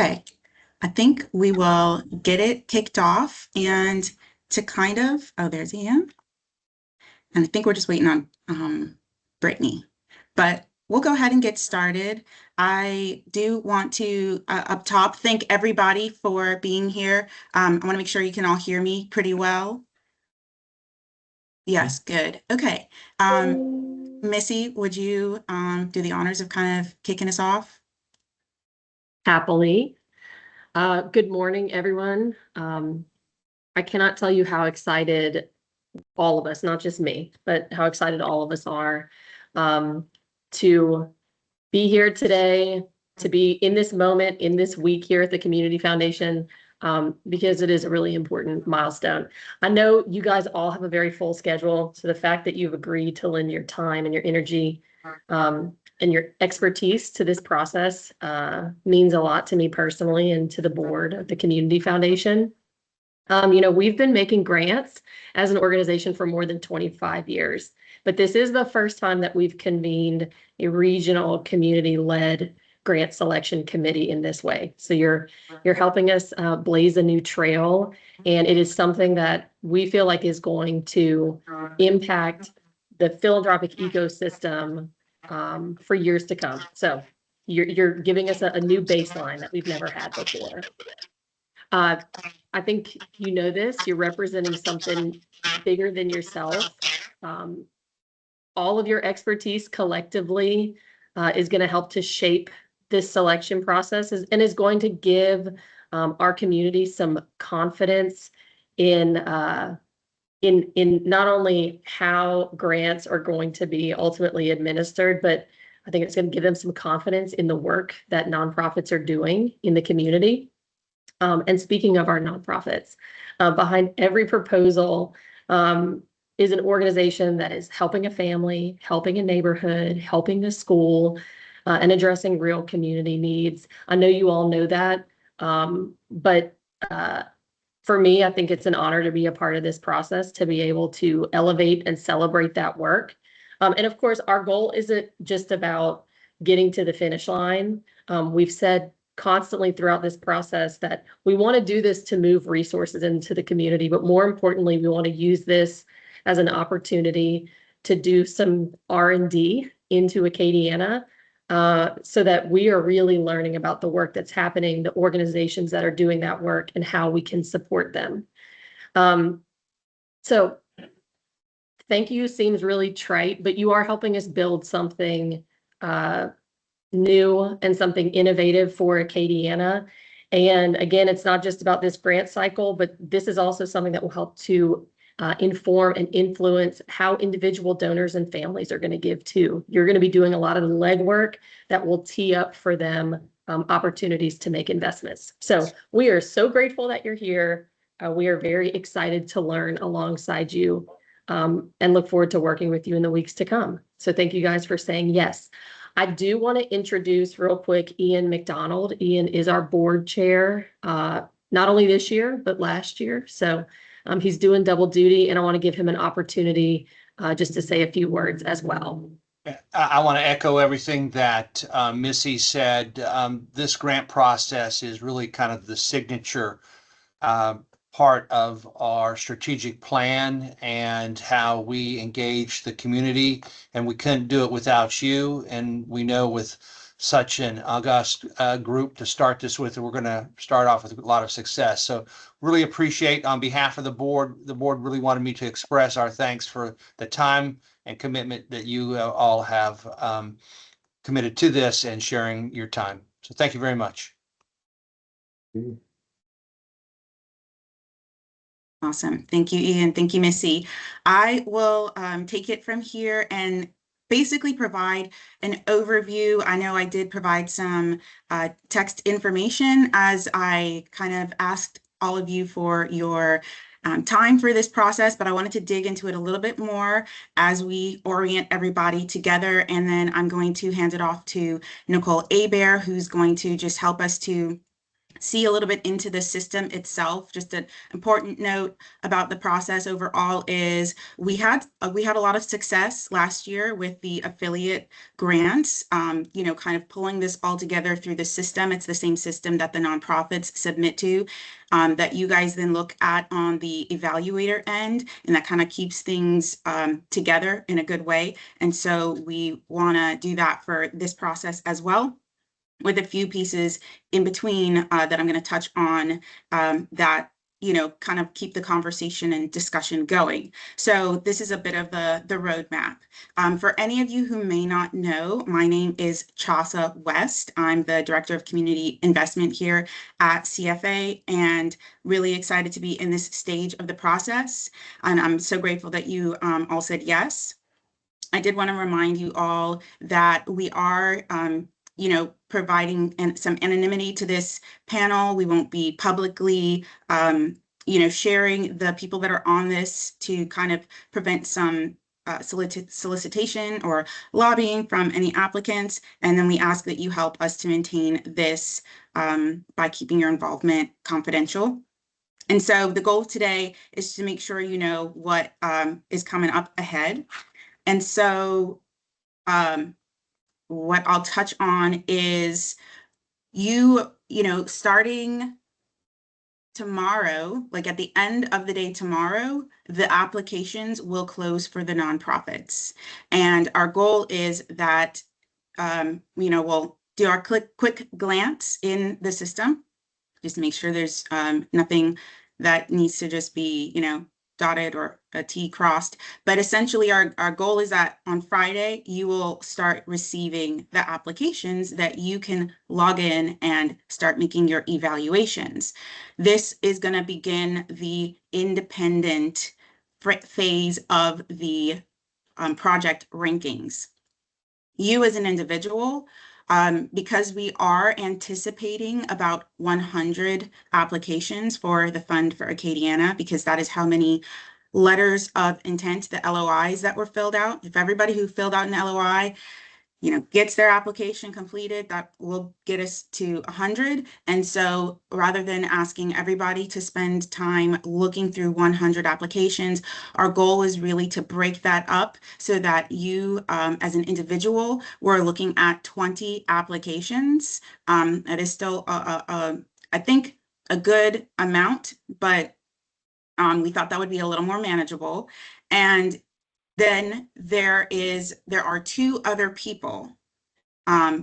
Okay, I think we will get it kicked off and to kind of, oh, there's Ian. And I think we're just waiting on Brittany, but we'll go ahead and get started. I do want to, up top, thank everybody for being here. I want to make sure you can all hear me pretty well. Yes, good. Okay. Missy, would you do the honors of kind of kicking us off? Happily. Good morning, everyone. I cannot tell you how excited all of us, not just me, but how excited all of us are to be here today, to be in this moment, in this week here at the Community Foundation, because it is a really important milestone. I know you guys all have a very full schedule, so the fact that you've agreed to lend your time and your energy and your expertise to this process means a lot to me personally and to the board of the Community Foundation. We've been making grants as an organization for more than 25 years, but this is the first time that we've convened a regional community-led grant selection committee in this way. So you're helping us blaze a new trail, and it is something that we feel like is going to impact the philanthropic ecosystem for years to come. So you're giving us a new baseline that we've never had before. I think you know this, you're representing something bigger than yourself. All of your expertise collectively is going to help to shape this selection process and is going to give our community some confidence in not only how grants are going to be ultimately administered, but I think it's going to give them some confidence in the work that nonprofits are doing in the community. And speaking of our nonprofits, behind every proposal is an organization that is helping a family, helping a neighborhood, helping the school, and addressing real community needs. I know you all know that, but for me, I think it's an honor to be a part of this process, to be able to elevate and celebrate that work. And of course, our goal isn't just about getting to the finish line. We've said constantly throughout this process that we want to do this to move resources into the community, but more importantly, we want to use this as an opportunity to do some R&D into Acadiana so that we are really learning about the work that's happening, the organizations that are doing that work, and how we can support them. So thank you seems really trite, but you are helping us build something new and something innovative for Acadiana. And again, it's not just about this grant cycle, but this is also something that will help to inform and influence how individual donors and families are going to give too. You're going to be doing a lot of the legwork that will tee up for them opportunities to make investments. So we are so grateful that you're here. We are very excited to learn alongside you and look forward to working with you in the weeks to come. So thank you guys for saying yes. I do want to introduce real quick Ian McDonald. Ian is our board chair, not only this year, but last year. So he's doing double duty, and I want to give him an opportunity just to say a few words as well. I want to echo everything that Missy said. This grant process is really kind of the signature part of our strategic plan and how we engage the community, and we couldn't do it without you. And we know with such an august group to start this with, we're going to start off with a lot of success. So really appreciate, on behalf of the board really wanted me to express our thanks for the time and commitment that you all have committed to this and sharing your time. So thank you very much. Awesome. Thank you, Ian. Thank you, Missy. I will take it from here and basically provide an overview. I know I did provide some text information as I kind of asked all of you for your time for this process, but I wanted to dig into it a little bit more as we orient everybody together. And then I'm going to hand it off to Nicole Hebert, who's going to just help us to see a little bit into the system itself. Just an important note about the process overall is we had a lot of success last year with the affiliate grants, kind of pulling this all together through the system. It's the same system that the nonprofits submit to, that you guys then look at on the evaluator end, and that kind of keeps things together in a good way. And so we want to do that for this process as well, with a few pieces in between that I'm going to touch on, that kind of keep the conversation and discussion going. So this is a bit of the roadmap. For any of you who may not know, my name is Chasa West. I'm the Director of Community Investment here at CFA, and really excited to be in this stage of the process. And I'm so grateful that you all said yes. I did want to remind you all that we are, providing some anonymity to this panel. We won't be publicly, sharing the people that are on this to kind of prevent some solicitation or lobbying from any applicants. And then we ask that you help us to maintain this by keeping your involvement confidential. And so the goal today is to make sure you know what is coming up ahead. And so what I'll touch on is starting tomorrow, like at the end of the day tomorrow, the applications will close for the nonprofits. And our goal is that, we'll do our quick glance in the system, just to make sure there's nothing that needs to just be, dotted or a T crossed. But essentially our goal is that on Friday, you will start receiving the applications that you can log in and start making your evaluations. This is going to begin the independent phase of the project rankings. You as an individual, because we are anticipating about 100 applications for the Fund for Acadiana, because that is how many letters of intent, the LOIs that were filled out. If everybody who filled out an LOI, gets their application completed, that will get us to 100. And so rather than asking everybody to spend time looking through 100 applications, our goal is really to break that up so that you, as an individual, we're looking at 20 applications. That is still, I think, a good amount, but we thought that would be a little more manageable. And then there are two other people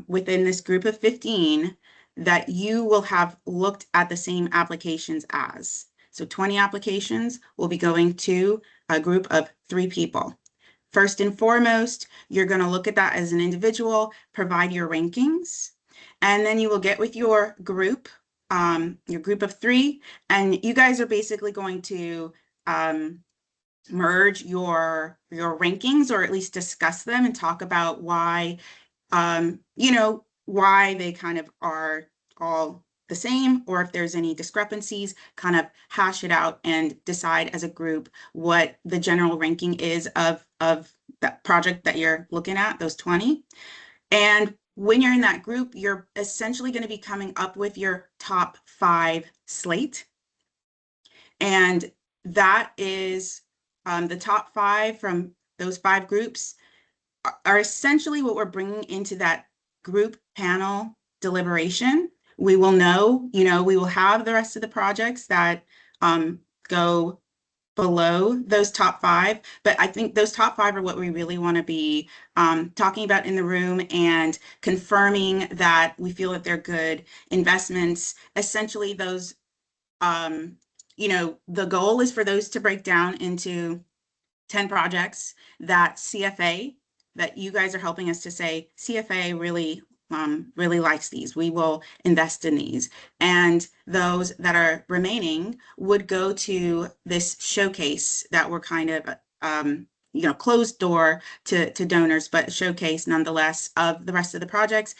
within this group of 15 that you will have looked at the same applications as. So 20 applications will be going to a group of 3 people. First and foremost, you're going to look at that as an individual, provide your rankings, and then you will get with your group of 3, and you guys are basically going to merge your rankings, or at least discuss them and talk about why, why they kind of are all the same, or if there's any discrepancies, kind of hash it out and decide as a group what the general ranking is of that project that you're looking at, those 20. And when you're in that group, you're essentially going to be coming up with your top 5 slate. And that is the top 5 from those 5 groups are essentially what we're bringing into that group panel deliberation. We will know, we will have the rest of the projects that go below those top 5, but I think those top 5 are what we really want to be talking about in the room and confirming that we feel that they're good investments. Essentially, those, the goal is for those to break down into 10 projects that CFA, that you guys are helping us to say, CFA really likes these. We will invest in these. And those that are remaining would go to this showcase that we're kind of, closed door to donors, but showcase nonetheless of the rest of the projects,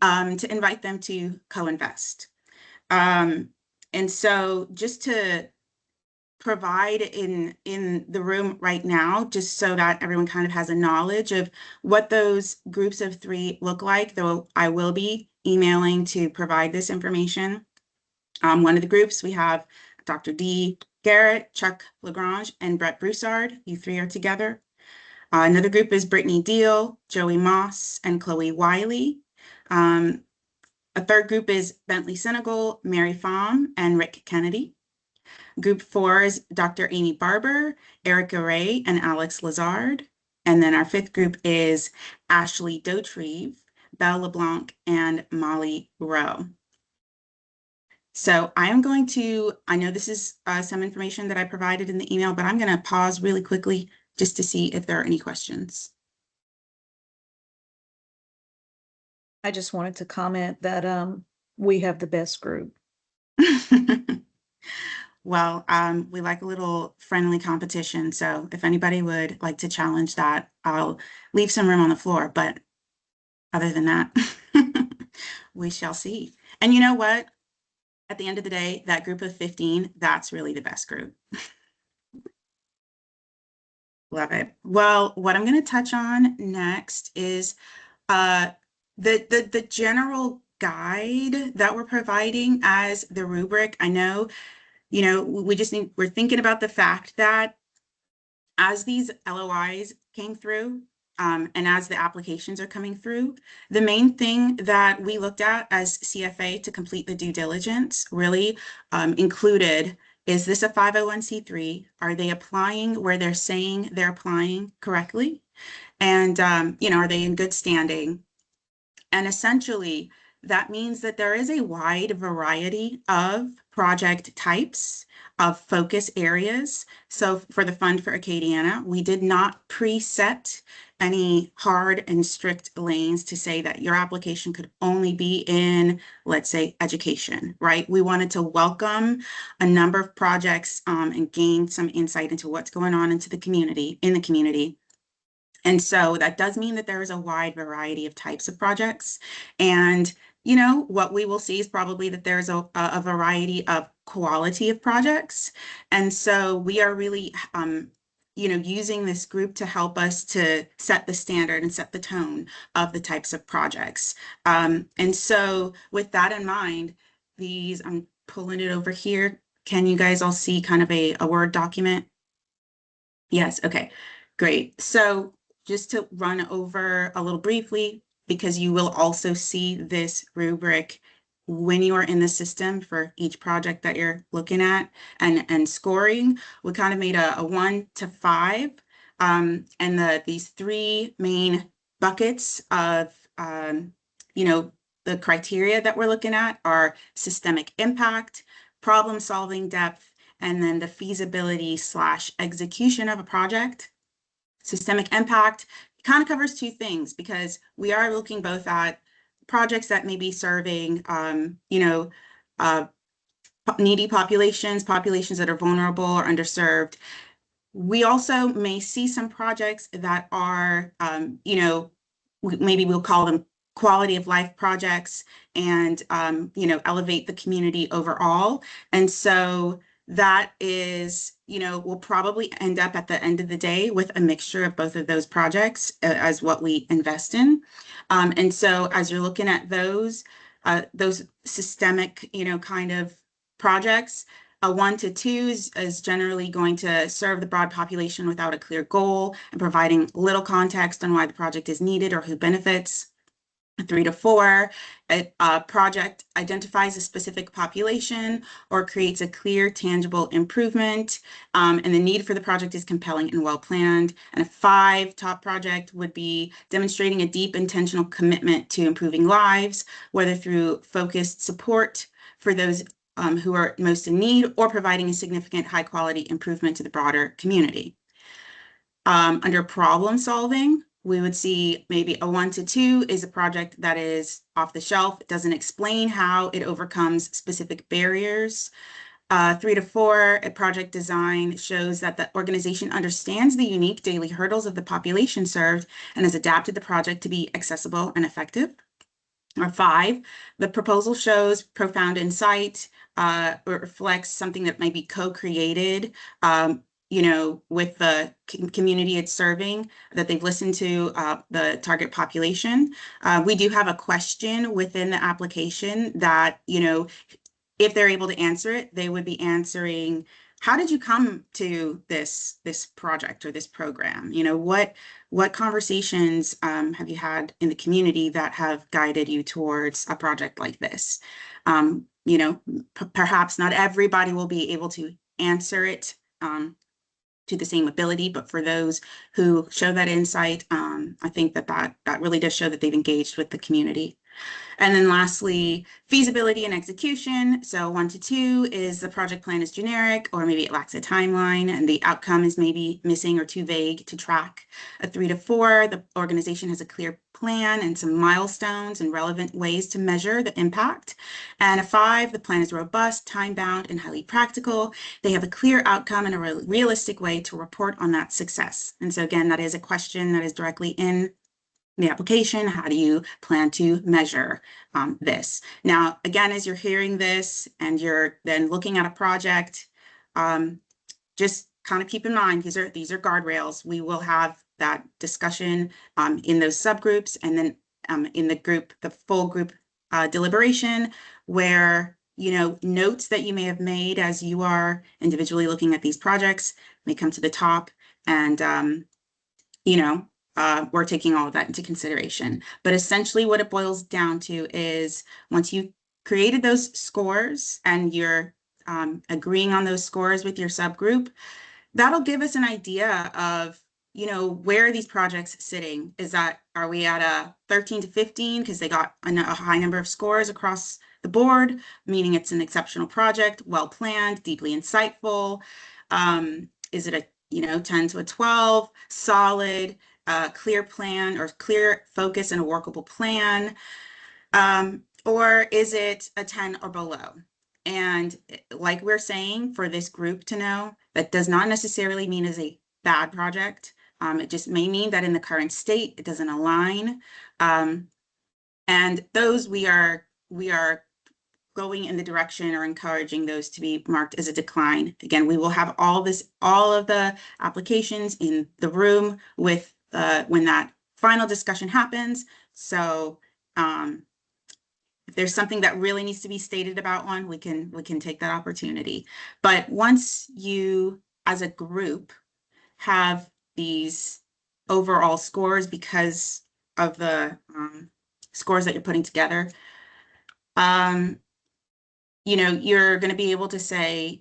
to invite them to co-invest. And so just to provide in the room right now, just so that everyone kind of has a knowledge of what those groups of 3 look like, though I will be emailing to provide this information. One of the groups, we have Dr. D. Garrett, Chuck Lagrange, and Brett Broussard. You three are together. Another group is Brittany Deal, Joey Moss, and Chloe Wiley. A third group is Bentley Senegal, Mary Pham, and Rick Kennedy. Group 4 is Dr. Amy Barber, Erica Ray, and Alex Lazard. And then our fifth group is Ashley Dautrieve, Belle LeBlanc, and Molly Rowe. So I am going to, I know this is some information that I provided in the email, but I'm going to pause really quickly just to see if there are any questions. I just wanted to comment that we have the best group. Well, we like a little friendly competition. So if anybody would like to challenge that, I'll leave some room on the floor. But other than that, we shall see. And you know what? At the end of the day, that group of 15, that's really the best group. Love it. Well, what I'm going to touch on next is the general guide that we're providing as the rubric. I know, you know, we're thinking about the fact that as these LOIs came through, and as the applications are coming through, the main thing that we looked at as CFA to complete the due diligence really included, is this a 501c3? Are they applying where they're saying they're applying correctly? And, you know, are they in good standing? And essentially, that means that there is a wide variety of project types, of focus areas. So for the Fund for Acadiana, we did not preset any hard and strict lanes to say that your application could only be in, let's say, education, right? We wanted to welcome a number of projects and gain some insight into what's going on in the community. And so that does mean that there is a wide variety of types of projects. And, you know, what we will see is probably that there's a variety of quality of projects. And so we are really, you know, using this group to help us to set the standard and set the tone of the types of projects. And so with that in mind, I'm pulling it over here. Can you guys all see kind of a Word document? Yes, okay, great. So just to run over a little briefly, because you will also see this rubric when you are in the system for each project that you're looking at and scoring. We kind of made a 1 to 5, and these three main buckets of you know, the criteria that we're looking at are systemic impact, problem solving depth, and then the feasibility / execution of a project. Systemic impact kind of covers two things, because we are looking both at projects that may be serving, you know, needy populations that are vulnerable or underserved. We also may see some projects that are, you know, maybe we'll call them quality of life projects and, you know, elevate the community overall. And so that is, you know, we'll probably end up at the end of the day with a mixture of both of those projects as what we invest in. And so as you're looking at those systemic, you know, kind of projects, a 1 to 2 is generally going to serve the broad population without a clear goal and providing little context on why the project is needed or who benefits. 3 to 4, a project identifies a specific population or creates a clear, tangible improvement, and the need for the project is compelling and well-planned. And a 5 top project would be demonstrating a deep, intentional commitment to improving lives, whether through focused support for those who are most in need, or providing a significant high-quality improvement to the broader community. Under problem solving, we would see maybe a 1 to 2 is a project that is off the shelf. It doesn't explain how it overcomes specific barriers. 3 to 4, a project design shows that the organization understands the unique daily hurdles of the population served and has adapted the project to be accessible and effective. Or 5, the proposal shows profound insight, or reflects something that might be co-created, you know, with the community it's serving, that they've listened to the target population. We do have a question within the application that, you know, if they're able to answer it, they would be answering, how did you come to this project or this program? You know, what conversations have you had in the community that have guided you towards a project like this? You know, perhaps not everybody will be able to answer it to the same ability, but for those who show that insight, I think that really does show that they've engaged with the community. And then lastly, feasibility and execution. So 1 to 2 is the project plan is generic, or maybe it lacks a timeline and the outcome is maybe missing or too vague to track. A 3 to 4, the organization has a clear plan and some milestones and relevant ways to measure the impact. And a 5, the plan is robust, time-bound, and highly practical. They have a clear outcome and a realistic way to report on that success. And so again, that is a question that is directly in the application. How do you plan to measure this? Now, again, as you're hearing this and you're then looking at a project, just kind of keep in mind, these are guardrails. We will have that discussion in those subgroups, and then in the full group deliberation, where, you know, notes that you may have made as you are individually looking at these projects may come to the top, and you know, we're taking all of that into consideration. But essentially what it boils down to is, once you created those scores and you're agreeing on those scores with your subgroup, that'll give us an idea of, you know, where are these projects sitting? Are we at a 13 to 15 because they got a high number of scores across the board, meaning it's an exceptional project, well planned, deeply insightful? Is it a, you know, 10 to a 12, solid, clear plan or clear focus and a workable plan? Or is it a 10 or below? And like we're saying, for this group to know, that does not necessarily mean it's a bad project. It just may mean that in the current state, it doesn't align. And those we are going in the direction or encouraging those to be marked as a decline. Again, we will have all of the applications in the room with when that final discussion happens. So if there's something that really needs to be stated about one, we can take that opportunity. But once you, as a group, have these overall scores because of the scores that you're putting together, you know, you're going to be able to say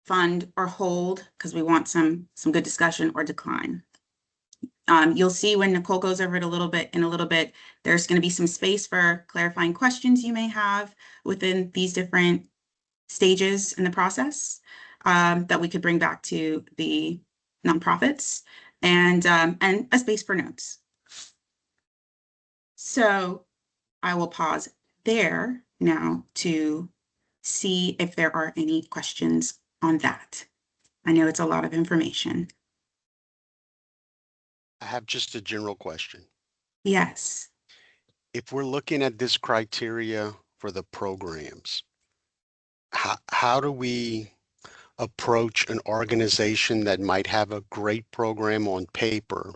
fund or hold, because we want some good discussion, or decline. You'll see when Nicole goes over it in a little bit, there's going to be some space for clarifying questions you may have within these different stages in the process that we could bring back to the nonprofits, and a space for notes. So I will pause there now to see if there are any questions on that. I know it's a lot of information. I have just a general question. Yes. If we're looking at this criteria for the programs, how do we approach an organization that might have a great program on paper,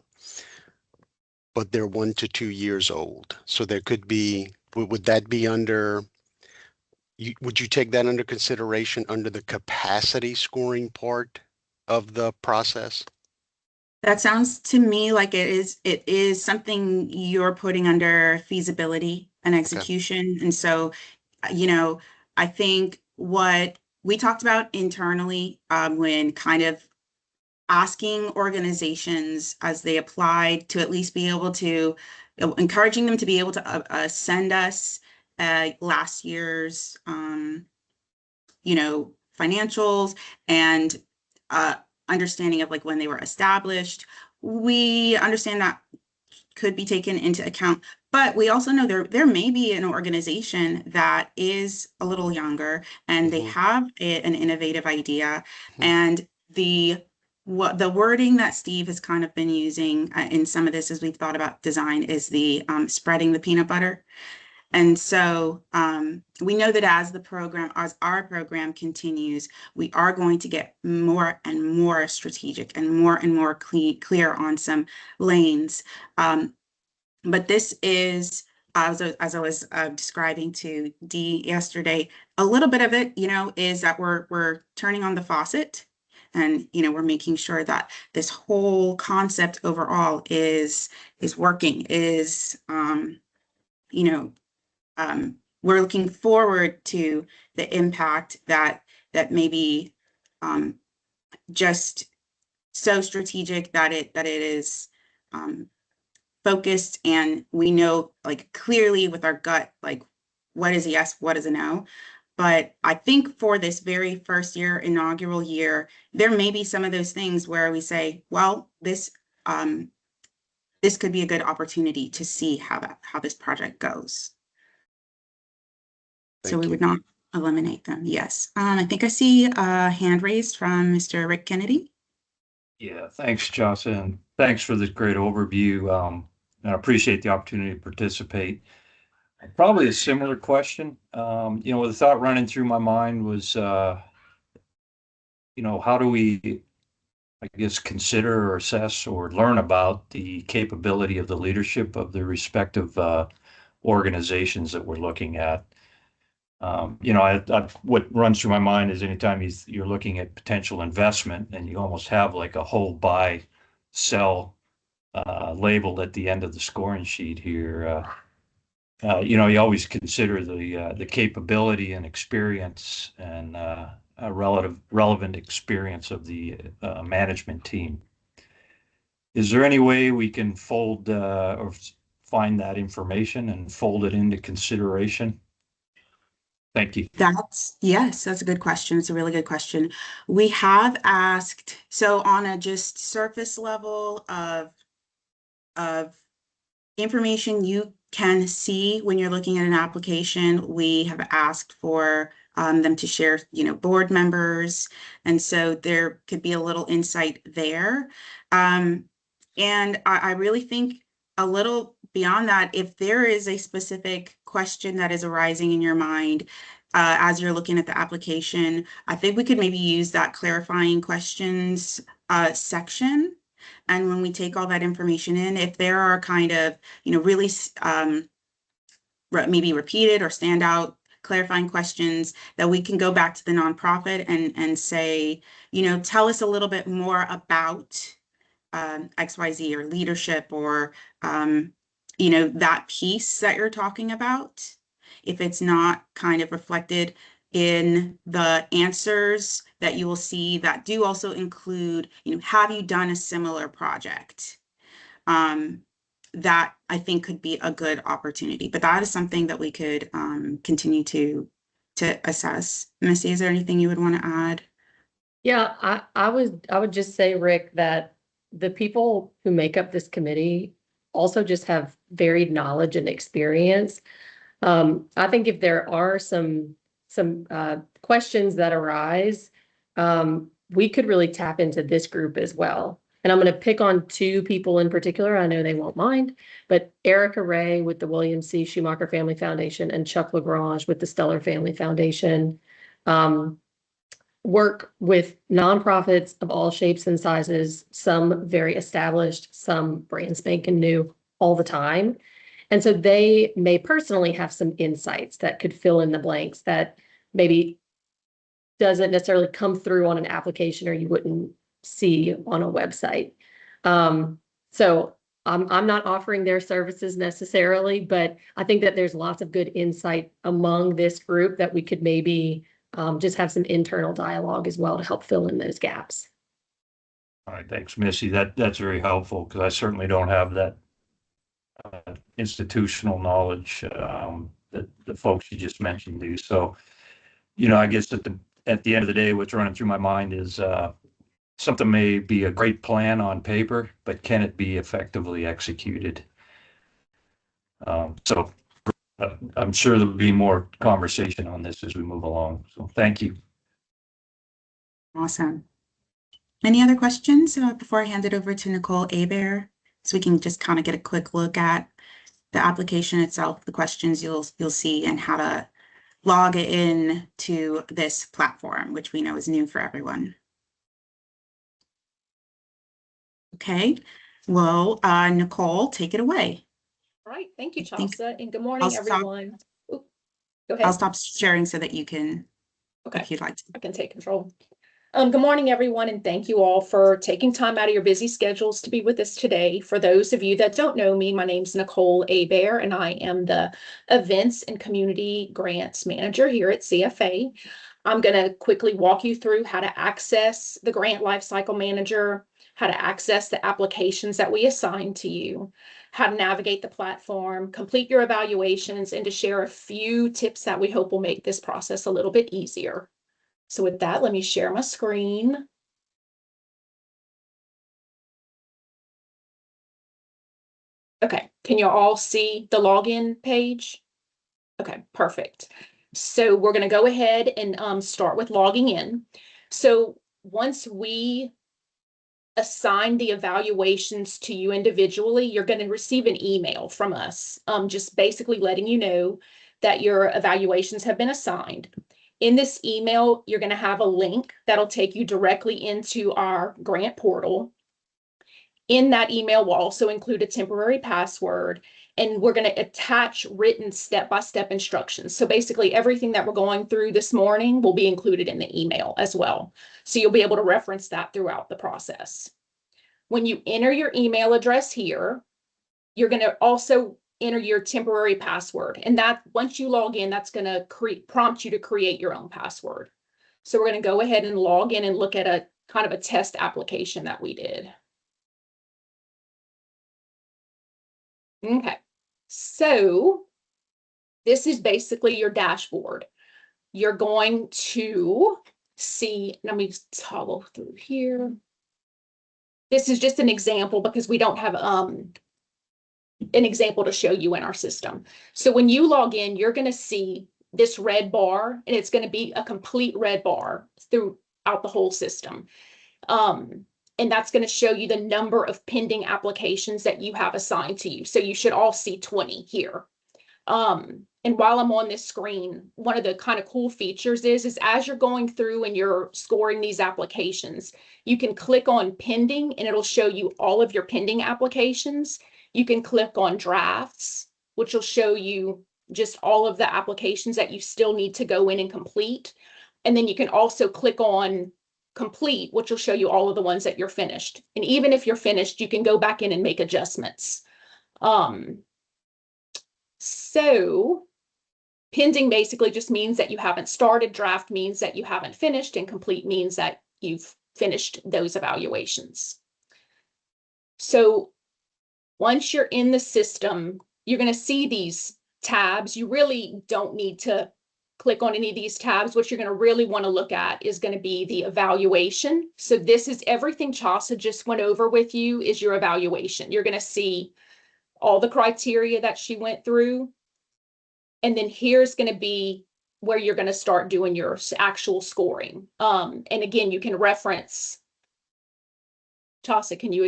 but they're 1 to 2 years old? So there could be, would that be under, would you take that under consideration under the capacity scoring part of the process? That sounds to me like it is something you're putting under feasibility and execution. Okay. And so, you know, I think what we talked about internally when kind of asking organizations as they applied to at least be able to, encouraging them to be able to send us last year's, you know, financials and understanding of like when they were established. We understand that could be taken into account, but we also know there may be an organization that is a little younger and they have an innovative idea, and the wording that Steve has kind of been using in some of this as we've thought about design is the spreading the peanut butter. And so we know that as our program continues, we are going to get more and more strategic and more clear on some lanes. But this is as I was describing to Dee yesterday, a little bit of it, is that we're turning on the faucet, and we're making sure that this whole concept overall is working. We're looking forward to the impact that maybe just so strategic that it is focused, and we know like clearly with our gut like what is a yes, what is a no. But I think for this very first year, inaugural year, there may be some of those things where we say, well, this could be a good opportunity to see how this project goes. So Thank we you. would not eliminate them. Yes. I think I see a hand raised from Mr. Rick Kennedy. Yeah, thanks, Jocelyn. Thanks for this great overview. And I appreciate the opportunity to participate. Probably a similar question. The thought running through my mind was, how do we, I guess, consider or assess or learn about the capability of the leadership of the respective organizations that we're looking at? What runs through my mind is anytime you're looking at potential investment and you almost have like a hold, buy, sell labeled at the end of the scoring sheet here. You always consider the capability and experience and relevant experience of the management team. Is there any way we can fold or find that information and fold it into consideration? Thank you. Yes, that's a good question. It's a really good question. We have asked, so on a just surface level of information you can see when you're looking at an application, we have asked for them to share, board members. And so there could be a little insight there. And I really think a little beyond that, if there is a specific question that is arising in your mind as you're looking at the application, I think we could maybe use that clarifying questions section. And when we take all that information in, if there are kind of, really maybe repeated or standout clarifying questions, that we can go back to the nonprofit and say, tell us a little bit more about XYZ or leadership or, that piece that you're talking about. If it's not kind of reflected in the answers that you will see that do also include, have you done a similar project? That I think could be a good opportunity, but that is something that we could continue to assess. Missy, is there anything you would want to add? Yeah, I would just say, Rick, that the people who make up this committee also just have varied knowledge and experience. I think if there are some questions that arise, we could really tap into this group as well. And I'm going to pick on two people in particular. I know they won't mind, but Erica Ray with the William C. Schumacher Family Foundation and Chuck LaGrange with the Stellar Family Foundation work with nonprofits of all shapes and sizes, some very established, some brand spanking new all the time. And so they may personally have some insights that could fill in the blanks that maybe doesn't necessarily come through on an application or you wouldn't see on a website. So I'm not offering their services necessarily, but I think that there's lots of good insight among this group that we could maybe just have some internal dialogue as well to help fill in those gaps. All right, thanks, Missy. That's very helpful because I certainly don't have that institutional knowledge that the folks you just mentioned do. So, I guess at the end of the day, what's running through my mind is something may be a great plan on paper, but can it be effectively executed? So I'm sure there'll be more conversation on this as we move along. So thank you. Awesome. Any other questions before I hand it over to Nicole Hebert, so we can just kind of get a quick look at the application itself, the questions you'll see, and how to log in to this platform, which we know is new for everyone. Okay, well, Nicole, take it away. All right, thank you, I think Chelsea, and good I'll morning, stop, everyone. Oop, go I'll ahead. stop sharing so that you can, Okay, if you'd like to. I can take control. Good morning, everyone, and thank you all for taking time out of your busy schedules to be with us today. For those of you that don't know me, my name's Nicole Abear, and I am the Events and Community Grants Manager here at CFA. I'm going to quickly walk you through how to access the Grant Lifecycle Manager, how to access the applications that we assign to you, how to navigate the platform, complete your evaluations, and to share a few tips that we hope will make this process a little bit easier. So with that, let me share my screen. Okay, can you all see the login page? Okay, perfect. So we're going to go ahead and start with logging in. So once we assign the evaluations to you individually, you're going to receive an email from us, just basically letting you know that your evaluations have been assigned. In this email, you're going to have a link that'll take you directly into our grant portal. In that email, we'll also include a temporary password, and we're going to attach written step-by-step instructions. So basically everything that we're going through this morning will be included in the email as well. So you'll be able to reference that throughout the process. When you enter your email address here, you're going to also enter your temporary password. And that once you log in, that's going to prompt you to create your own password. So we're going to go ahead and log in and look at a kind of a test application that we did. Okay, so this is basically your dashboard. You're going to see, let me toggle through here. This is just an example because we don't have an example to show you in our system. So when you log in, you're going to see this red bar, and it's going to be a complete red bar throughout the whole system. And that's going to show you the number of pending applications that you have assigned to you. So you should all see 20 here. And while I'm on this screen, one of the kind of cool features is as you're going through and you're scoring these applications, you can click on pending and it'll show you all of your pending applications. You can click on drafts, which will show you just all of the applications that you still need to go in and complete. And then you can also click on complete, which will show you all of the ones that you're finished. And even if you're finished, you can go back in and make adjustments. So pending basically just means that you haven't started, draft means that you haven't finished, and complete means that you've finished those evaluations. So once you're in the system, you're going to see these tabs. You really don't need to click on any of these tabs. What you're going to really want to look at is going to be the evaluation. So this is everything Chaucer just went over with you is your evaluation. You're going to see all the criteria that she went through. And then here's going to be where you're going to start doing your actual scoring. And again, you can reference. Chaucer, can you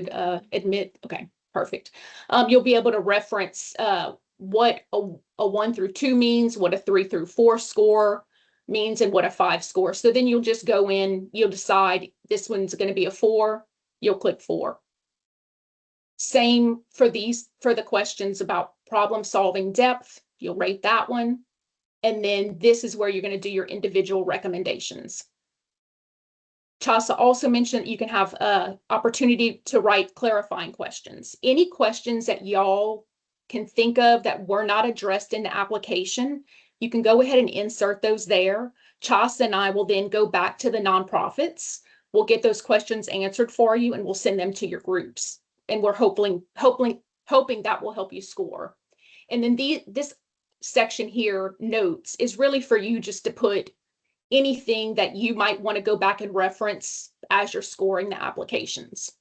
admit? Okay, perfect. You'll be able to reference what a 1 through 2 means, what a 3 through 4 score means, and what a 5 score. So then you'll just go in, you'll decide this one's going to be a 4, you'll click 4. Same for the questions about problem solving depth, you'll rate that one. And then this is where you're going to do your individual recommendations. Chaucer also mentioned you can have an opportunity to write clarifying questions. Any questions that y'all can think of that were not addressed in the application, you can go ahead and insert those there. Chaucer and I will then go back to the nonprofits. We'll get those questions answered for you, and we'll send them to your groups. And we're hoping that will help you score. And then this section here, notes, is really for you just to put anything that you might want to go back and reference as you're scoring the applications.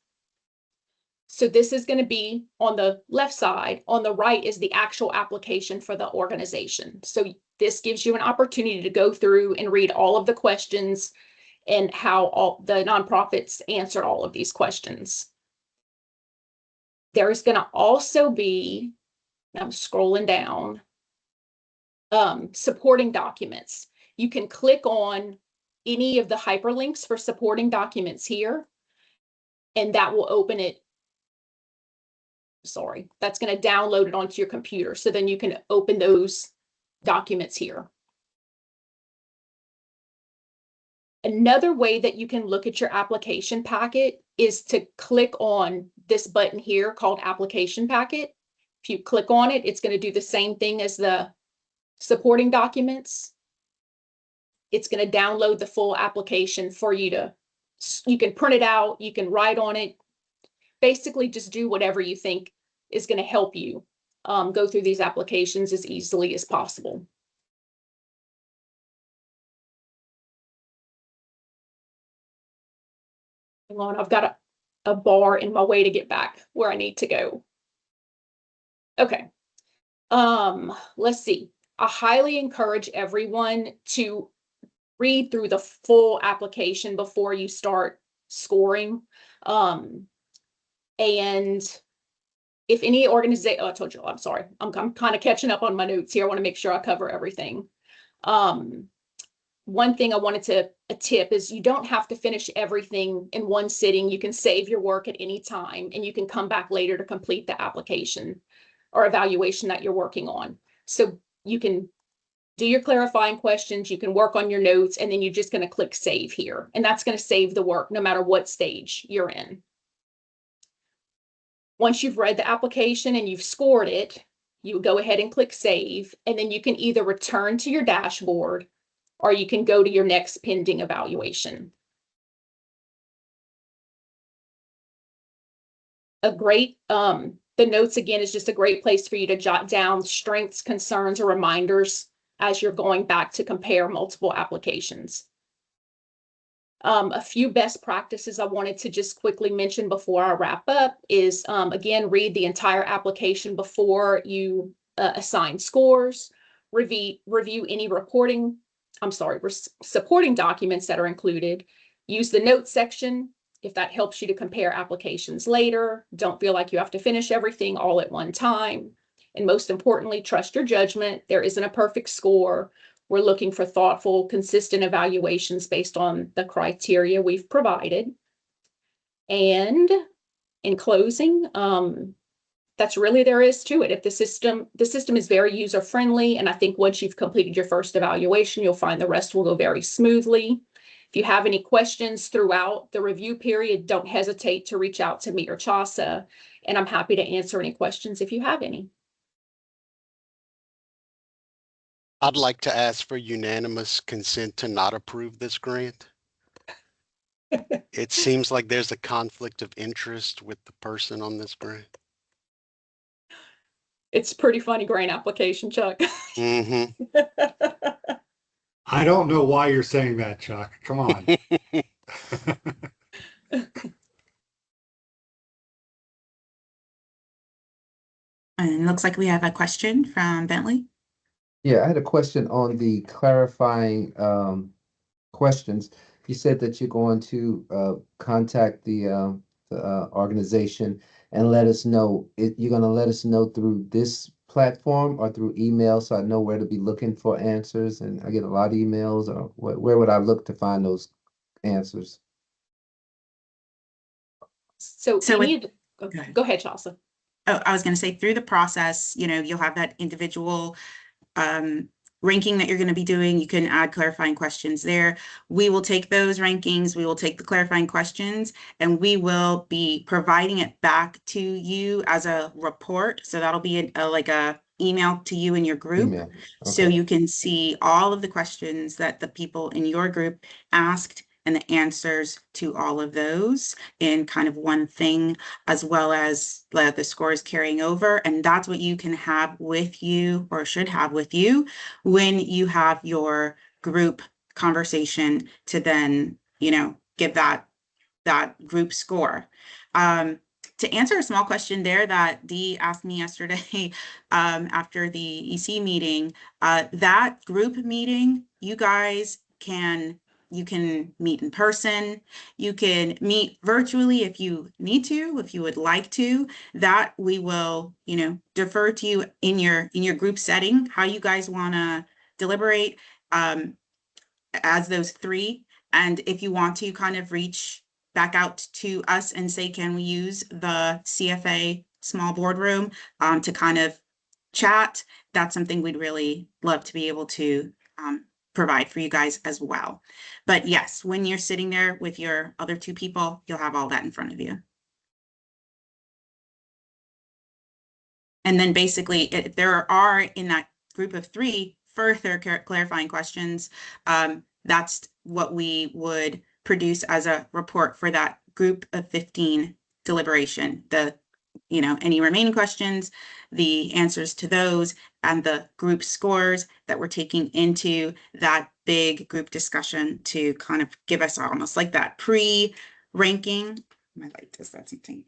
So this is going to be on the left side. On the right is the actual application for the organization. So this gives you an opportunity to go through and read all of the questions and how all the nonprofits answered all of these questions. There's going to also be, I'm scrolling down, supporting documents. You can click on any of the hyperlinks for supporting documents here, and that will open it sorry, that's going to download it onto your computer. So then you can open those documents here. Another way that you can look at your application packet is to click on this button here called Application Packet. If you click on it, it's going to do the same thing as the supporting documents. It's going to download the full application for you to, you can print it out, you can write on it. Basically, just do whatever you think is going to help you go through these applications as easily as possible. Hang on, I've got a bar in my way to get back where I need to go. Okay. Let's see. I highly encourage everyone to read through the full application before you start scoring. And if any organization, I told you, I'm sorry, I'm kind of catching up on my notes here. I want to make sure I cover everything. One thing I wanted to a tip is you don't have to finish everything in one sitting. You can save your work at any time and you can come back later to complete the application or evaluation that you're working on. So you can do your clarifying questions, you can work on your notes, and then you're just going to click save here. And that's going to save the work no matter what stage you're in. Once you've read the application and you've scored it, you go ahead and click save, and then you can either return to your dashboard or you can go to your next pending evaluation. The notes again is just a great place for you to jot down strengths, concerns, or reminders as you're going back to compare multiple applications. A few best practices I wanted to just quickly mention before I wrap up is, again, read the entire application before you assign scores, review any supporting documents that are included, use the notes section if that helps you to compare applications later. Don't feel like you have to finish everything all at one time. And most importantly, trust your judgment. There isn't a perfect score. We're looking for thoughtful, consistent evaluations based on the criteria we've provided. And in closing, that's really there is to it. If the system is very user-friendly, and I think once you've completed your first evaluation, you'll find the rest will go very smoothly. If you have any questions throughout the review period, don't hesitate to reach out to me or Chasa, and I'm happy to answer any questions if you have any. I'd like to ask for unanimous consent to not approve this grant. It seems like there's a conflict of interest with the person on this grant. It's a pretty funny grant application, Chuck. Mm-hmm. I don't know why you're saying that, Chuck. Come on. And it looks like we have a question from Bentley. Yeah, I had a question on the clarifying questions. You said that you're going to contact the organization and let us know. You're going to let us know through this platform or through email, so I know where to be looking for answers. And I get a lot of emails, or where would I look to find those answers? So So you need, go ahead, Chelsea. Oh, I was going to say through the process, you'll have that individual ranking that you're going to be doing. You can add clarifying questions there. We will take those rankings, we will take the clarifying questions, and we will be providing it back to you as a report. So that'll be like a email to you and your group. Email. So Okay. you can see all of the questions that the people in your group asked and the answers to all of those in kind of one thing, as well as the scores carrying over. And that's what you can have with you, or should have with you, when you have your group conversation to then, give that group score. To answer a small question there that Dee asked me yesterday after the EC meeting, that group meeting, you guys you can meet in person, you can meet virtually if you need to, if you would like to. That we will, defer to you in your group setting, how you guys want to deliberate as those three. And if you want to kind of reach back out to us and say, can we use the CFA small boardroom to kind of chat, that's something we'd really love to be able to provide for you guys as well. But yes, when you're sitting there with your other two people, you'll have all that in front of you. And then basically, if there are in that group of three further clarifying questions, that's what we would produce as a report for that group of 15 deliberation. Any remaining questions, the answers to those, and the group scores that we're taking into that big group discussion to kind of give us almost like that pre-ranking. My light does that something.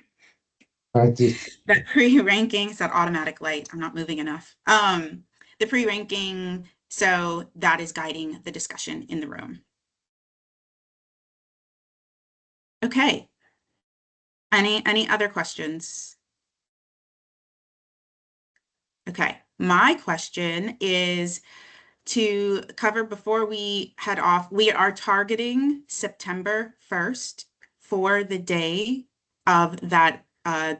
That pre-ranking, it's that automatic light. I'm not moving enough. The pre-ranking, so that is guiding the discussion in the room. Okay. Any other questions? Okay. My question is to cover before we head off. We are targeting September 1st for the day of that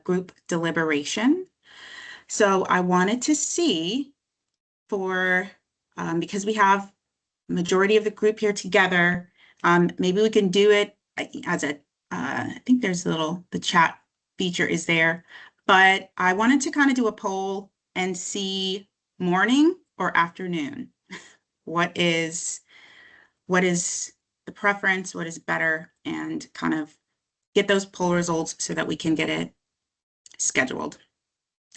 group deliberation. So I wanted to see because we have majority of the group here together, maybe we can do it as I think there's the chat feature is there, but I wanted to kind of do a poll and see morning or afternoon. What is the preference? What is better? And kind of get those poll results so that we can get it scheduled.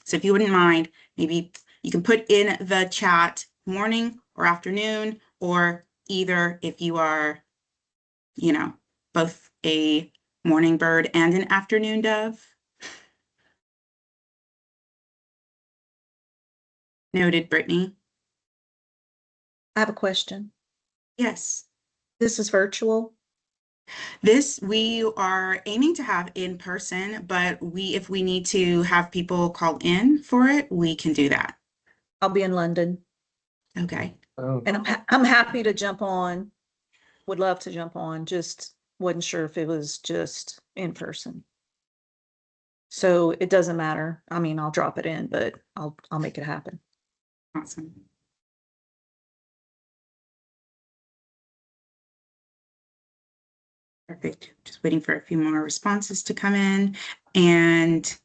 So if you wouldn't mind, maybe you can put in the chat morning or afternoon, or either if you are, both a morning bird and an afternoon dove. Noted, Brittany. I have a question. Yes. This is virtual. This we are aiming to have in person, but if we need to have people call in for it, we can do that. I'll be in London. Okay. Oh, And I'm happy to jump on. Would love to jump on. Just wasn't sure if it was just in person. So it doesn't matter. I mean, I'll drop it in, but I'll make it happen. Awesome. Perfect. Just waiting for a few more responses to come in. And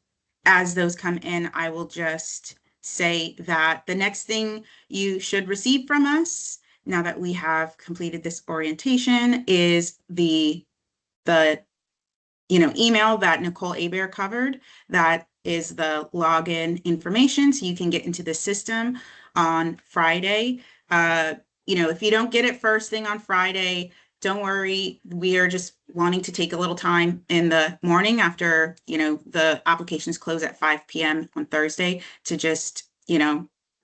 as those come in, I will just say that the next thing you should receive from us, now that we have completed this orientation, is the email that Nicole Hebert covered. That is the login information, so you can get into the system on Friday. If you don't get it first thing on Friday, don't worry. We are just wanting to take a little time in the morning after, the applications close at 5 p.m. on Thursday to just,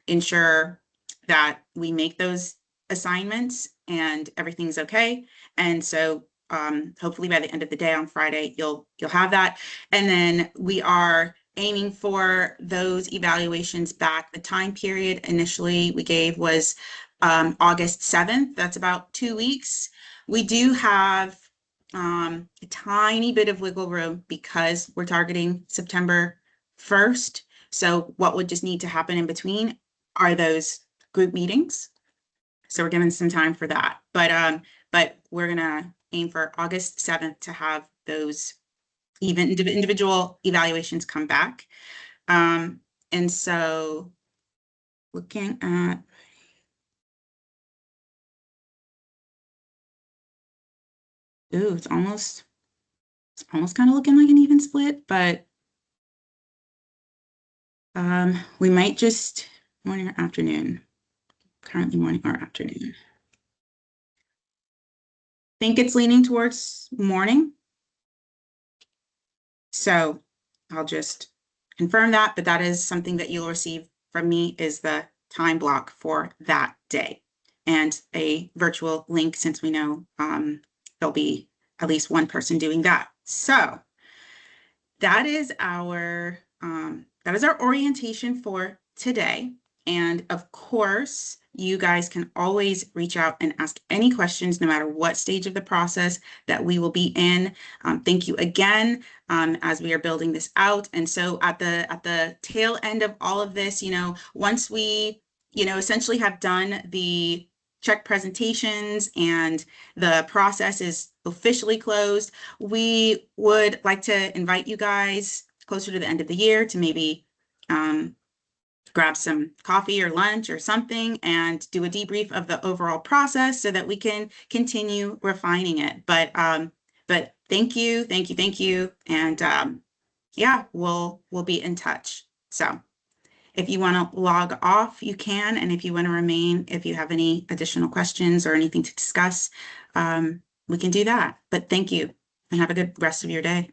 ensure that we make those assignments and everything's okay. And so hopefully by the end of the day on Friday, you'll have that. And then we are aiming for those evaluations back. The time period initially we gave was August 7th. That's about 2 weeks. We do have a tiny bit of wiggle room because we're targeting September 1st. So what would just need to happen in between are those group meetings. So we're giving some time for that. But we're gonna aim for August 7th to have those even individual evaluations come back. And so looking at it's almost kind of looking like an even split, but we might just morning or afternoon. Currently morning or afternoon. Think it's leaning towards morning. So I'll just confirm that, but that is something that you'll receive from me is the time block for that day and a virtual link since we know there'll be at least one person doing that. So that is our orientation for today. And of course, you guys can always reach out and ask any questions, no matter what stage of the process that we will be in. Thank you again, as we are building this out. And so at the tail end of all of this, once we, essentially have done the check presentations and the process is officially closed, we would like to invite you guys closer to the end of the year to maybe grab some coffee or lunch or something and do a debrief of the overall process so that we can continue refining it. But thank you. And yeah, we'll be in touch. So if you want to log off, you can. And if you want to remain, if you have any additional questions or anything to discuss, we can do that. But thank you and have a good rest of your day.